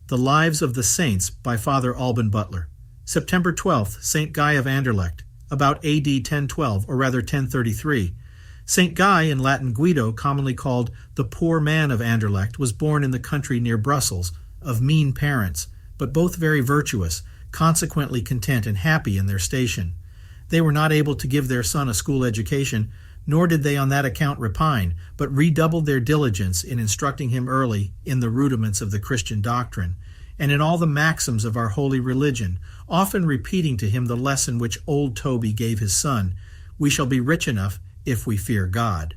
The Lives of the Saints by Father Alban Butler. September 12th, St. Guy of Anderlecht, about AD 1012, or rather 1033. St. Guy, in Latin Guido, commonly called the Poor Man of Anderlecht, was born in the country near Brussels, of mean parents, but both very virtuous, consequently content and happy in their station. They were not able to give their son a school education, nor did they on that account repine, but redoubled their diligence in instructing him early in the rudiments of the Christian doctrine, and in all the maxims of our holy religion, often repeating to him the lesson which old Toby gave his son, "We shall be rich enough if we fear God."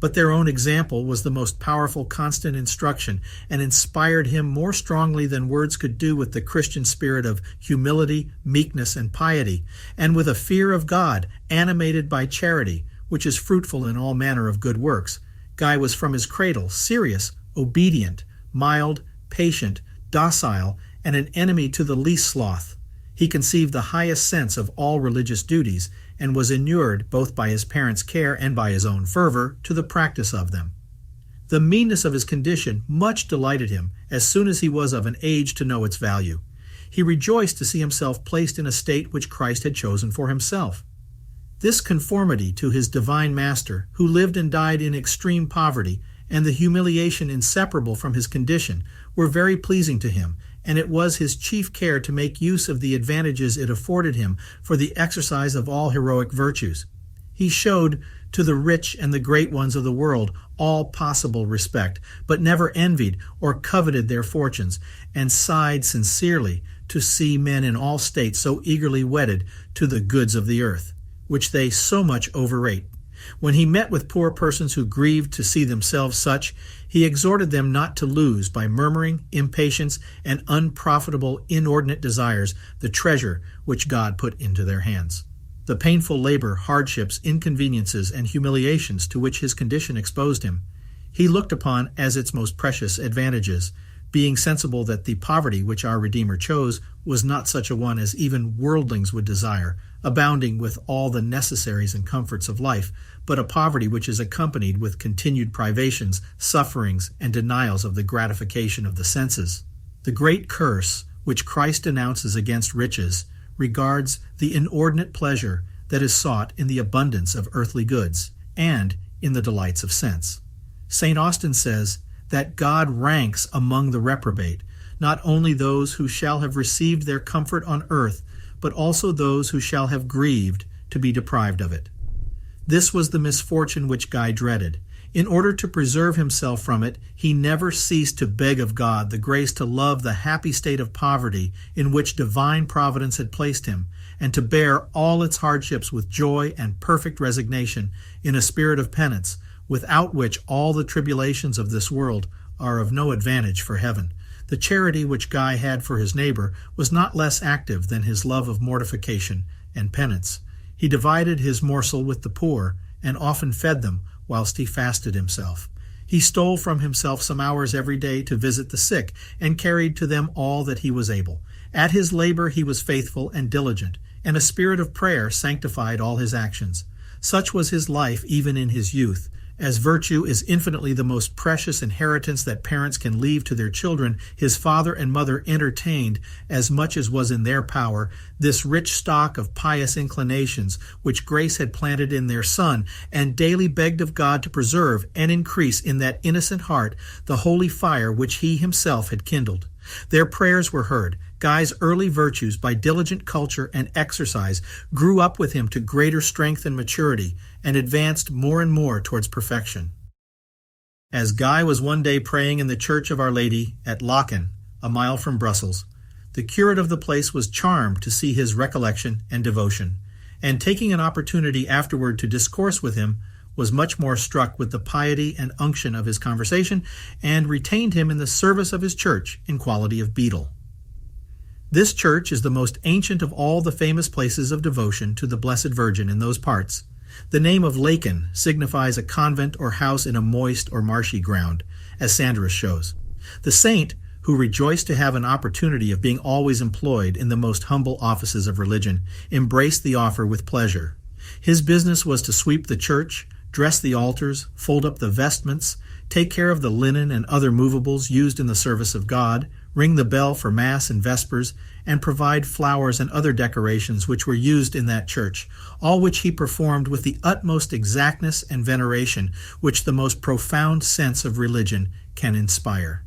But their own example was the most powerful constant instruction, and inspired him more strongly than words could do with the Christian spirit of humility, meekness, and piety, and with a fear of God, animated by charity, which is fruitful in all manner of good works. Guy was from his cradle serious, obedient, mild, patient, docile, and an enemy to the least sloth. He conceived the highest sense of all religious duties, and was inured, both by his parents' care and by his own fervor, to the practice of them. The meanness of his condition much delighted him, as soon as he was of an age to know its value. He rejoiced to see himself placed in a state which Christ had chosen for himself. This conformity to his divine master, who lived and died in extreme poverty, and the humiliation inseparable from his condition, were very pleasing to him, and it was his chief care to make use of the advantages it afforded him for the exercise of all heroic virtues. He showed to the rich and the great ones of the world all possible respect, but never envied or coveted their fortunes, and sighed sincerely to see men in all states so eagerly wedded to the goods of the earth, which they so much overrate. When he met with poor persons who grieved to see themselves such, he exhorted them not to lose, by murmuring, impatience, and unprofitable inordinate desires, the treasure which God put into their hands. The painful labor, hardships, inconveniences, and humiliations to which his condition exposed him, he looked upon as its most precious advantages, being sensible that the poverty which our Redeemer chose was not such a one as even worldlings would desire, abounding with all the necessaries and comforts of life, but a poverty which is accompanied with continued privations, sufferings, and denials of the gratification of the senses. The great curse which Christ denounces against riches regards the inordinate pleasure that is sought in the abundance of earthly goods and in the delights of sense. St. Austin says that God ranks among the reprobate not only those who shall have received their comfort on earth, but also those who shall have grieved to be deprived of it. This was the misfortune which Guy dreaded. In order to preserve himself from it, he never ceased to beg of God the grace to love the happy state of poverty in which divine providence had placed him, and to bear all its hardships with joy and perfect resignation in a spirit of penance, without which all the tribulations of this world are of no advantage for heaven. The charity which Guy had for his neighbor was not less active than his love of mortification and penance. He divided his morsel with the poor, and often fed them, whilst he fasted himself. He stole from himself some hours every day to visit the sick, and carried to them all that he was able. At his labor he was faithful and diligent, and a spirit of prayer sanctified all his actions. Such was his life even in his youth. As virtue is infinitely the most precious inheritance that parents can leave to their children, his father and mother entertained, as much as was in their power, this rich stock of pious inclinations which grace had planted in their son, and daily begged of God to preserve and increase in that innocent heart the holy fire which he himself had kindled. Their prayers were heard. Guy's early virtues, by diligent culture and exercise, grew up with him to greater strength and maturity, and advanced more and more towards perfection. As Guy was one day praying in the church of Our Lady at Laeken, a mile from Brussels, the curate of the place was charmed to see his recollection and devotion, and taking an opportunity afterward to discourse with him, was much more struck with the piety and unction of his conversation, and retained him in the service of his church in quality of beadle. This church is the most ancient of all the famous places of devotion to the Blessed Virgin in those parts. The name of Laeken signifies a convent or house in a moist or marshy ground, as Sandras shows. The saint, who rejoiced to have an opportunity of being always employed in the most humble offices of religion, embraced the offer with pleasure. His business was to sweep the church, dress the altars, fold up the vestments, take care of the linen and other movables used in the service of God, ring the bell for Mass and Vespers, and provide flowers and other decorations which were used in that church, all which he performed with the utmost exactness and veneration which the most profound sense of religion can inspire.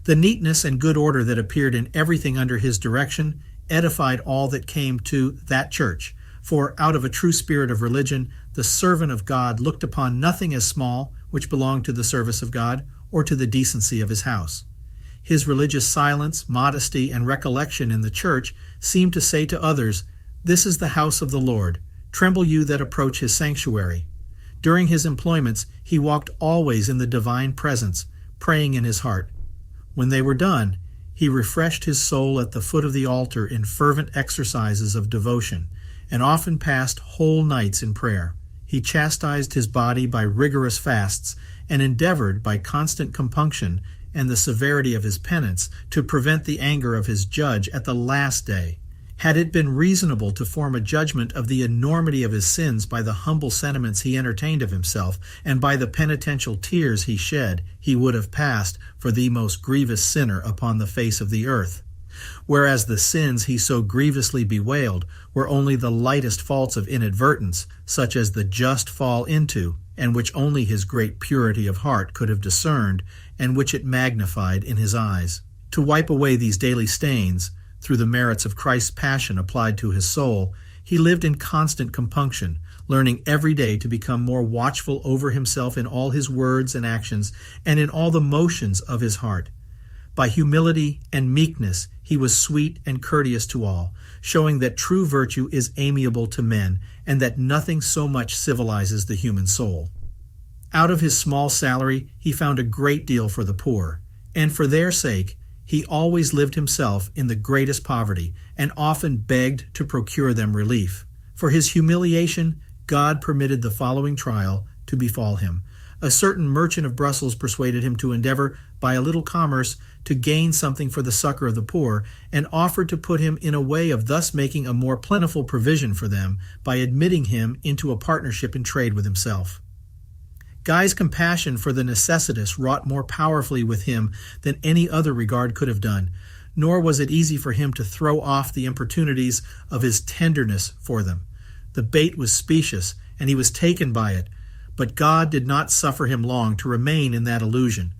The neatness and good order that appeared in everything under his direction edified all that came to that church, for out of a true spirit of religion, the servant of God looked upon nothing as small which belonged to the service of God or to the decency of his house. His religious silence, modesty, and recollection in the church seemed to say to others, "This is the house of the Lord. Tremble you that approach his sanctuary." During his employments, he walked always in the divine presence, praying in his heart. When they were done, he refreshed his soul at the foot of the altar in fervent exercises of devotion, and often passed whole nights in prayer. He chastised his body by rigorous fasts, and endeavored by constant compunction and the severity of his penance to prevent the anger of his judge at the last day. Had it been reasonable to form a judgment of the enormity of his sins by the humble sentiments he entertained of himself, and by the penitential tears he shed, he would have passed for the most grievous sinner upon the face of the earth. Whereas the sins he so grievously bewailed were only the lightest faults of inadvertence, such as the just fall into, and which only his great purity of heart could have discerned, and which it magnified in his eyes. To wipe away these daily stains, through the merits of Christ's passion applied to his soul, he lived in constant compunction, learning every day to become more watchful over himself in all his words and actions, and in all the motions of his heart. By humility and meekness he was sweet and courteous to all, showing that true virtue is amiable to men, and that nothing so much civilizes the human soul. Out of his small salary he found a great deal for the poor, and for their sake he always lived himself in the greatest poverty, and often begged to procure them relief. For his humiliation, God permitted the following trial to befall him. A certain merchant of Brussels persuaded him to endeavor, by a little commerce, to gain something for the succor of the poor, and offered to put him in a way of thus making a more plentiful provision for them by admitting him into a partnership in trade with himself. Guy's compassion for the necessitous wrought more powerfully with him than any other regard could have done, nor was it easy for him to throw off the importunities of his tenderness for them. The bait was specious, and he was taken by it, but God did not suffer him long to remain in that illusion.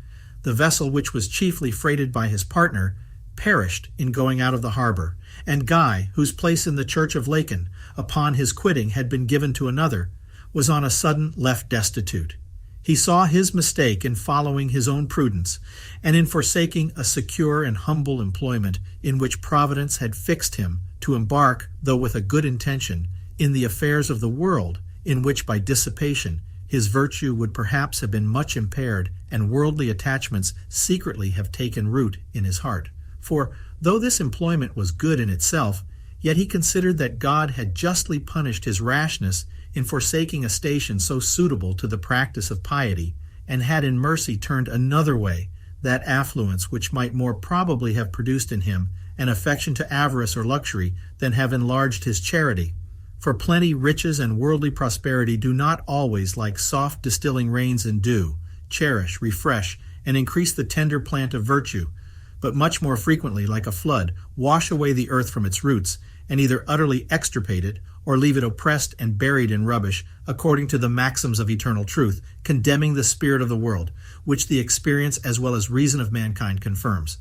The vessel which was chiefly freighted by his partner perished in going out of the harbor, and Guy, whose place in the church of Laeken, upon his quitting, had been given to another, was on a sudden left destitute. He saw his mistake in following his own prudence, and in forsaking a secure and humble employment in which Providence had fixed him to embark, though with a good intention, in the affairs of the world, in which by dissipation his virtue would perhaps have been much impaired, and worldly attachments secretly have taken root in his heart. For, though this employment was good in itself, yet he considered that God had justly punished his rashness in forsaking a station so suitable to the practice of piety, and had in mercy turned another way that affluence which might more probably have produced in him an affection to avarice or luxury than have enlarged his charity. For plenty, riches, and worldly prosperity do not always, like soft distilling rains and dew, cherish, refresh, and increase the tender plant of virtue, but much more frequently, like a flood, wash away the earth from its roots, and either utterly extirpate it, or leave it oppressed and buried in rubbish, according to the maxims of eternal truth, condemning the spirit of the world, which the experience as well as reason of mankind confirms.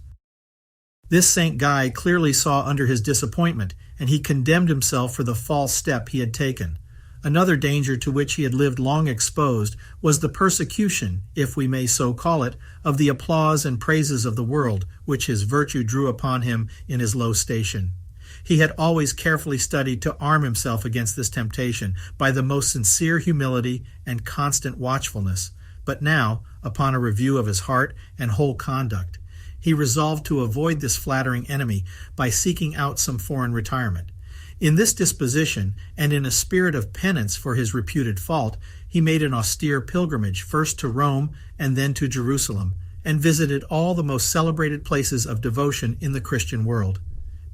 This Saint Guy clearly saw under his disappointment, and he condemned himself for the false step he had taken. Another danger to which he had lived long exposed was the persecution, if we may so call it, of the applause and praises of the world, which his virtue drew upon him in his low station. He had always carefully studied to arm himself against this temptation by the most sincere humility and constant watchfulness, but now, upon a review of his heart and whole conduct, he resolved to avoid this flattering enemy by seeking out some foreign retirement. In this disposition, and in a spirit of penance for his reputed fault, he made an austere pilgrimage, first to Rome and then to Jerusalem, and visited all the most celebrated places of devotion in the Christian world.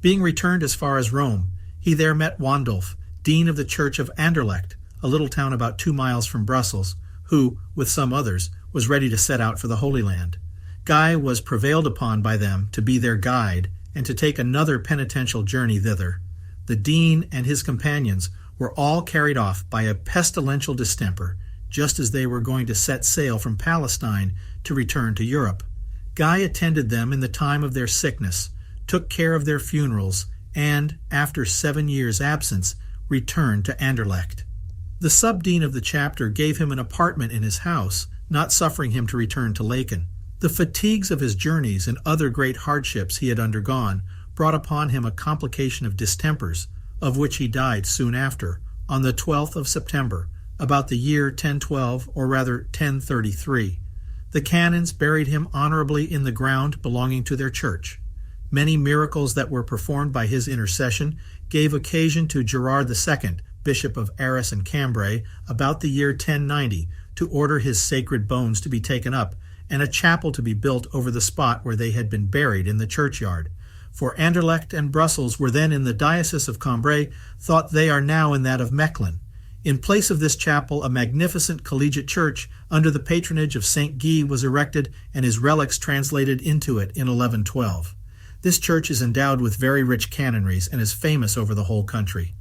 Being returned as far as Rome, he there met Wandolf, dean of the church of Anderlecht, a little town about 2 miles from Brussels, who, with some others, was ready to set out for the Holy Land. Guy was prevailed upon by them to be their guide and to take another penitential journey thither. The dean and his companions were all carried off by a pestilential distemper, just as they were going to set sail from Palestine to return to Europe. Guy attended them in the time of their sickness, took care of their funerals, and, after 7 years' absence, returned to Anderlecht. The subdean of the chapter gave him an apartment in his house, not suffering him to return to Laeken. The fatigues of his journeys and other great hardships he had undergone brought upon him a complication of distempers, of which he died soon after, on the 12th of September, about the year 1012, or rather 1033. The canons buried him honorably in the ground belonging to their church. Many miracles that were performed by his intercession gave occasion to Gerard II, Bishop of Arras and Cambrai, about the year 1090, to order his sacred bones to be taken up, and a chapel to be built over the spot where they had been buried in the churchyard. For Anderlecht and Brussels were then in the diocese of Cambrai, thought they are now in that of Mechlin. In place of this chapel, a magnificent collegiate church under the patronage of St. Guy was erected and his relics translated into it in 1112. This church is endowed with very rich canonries and is famous over the whole country.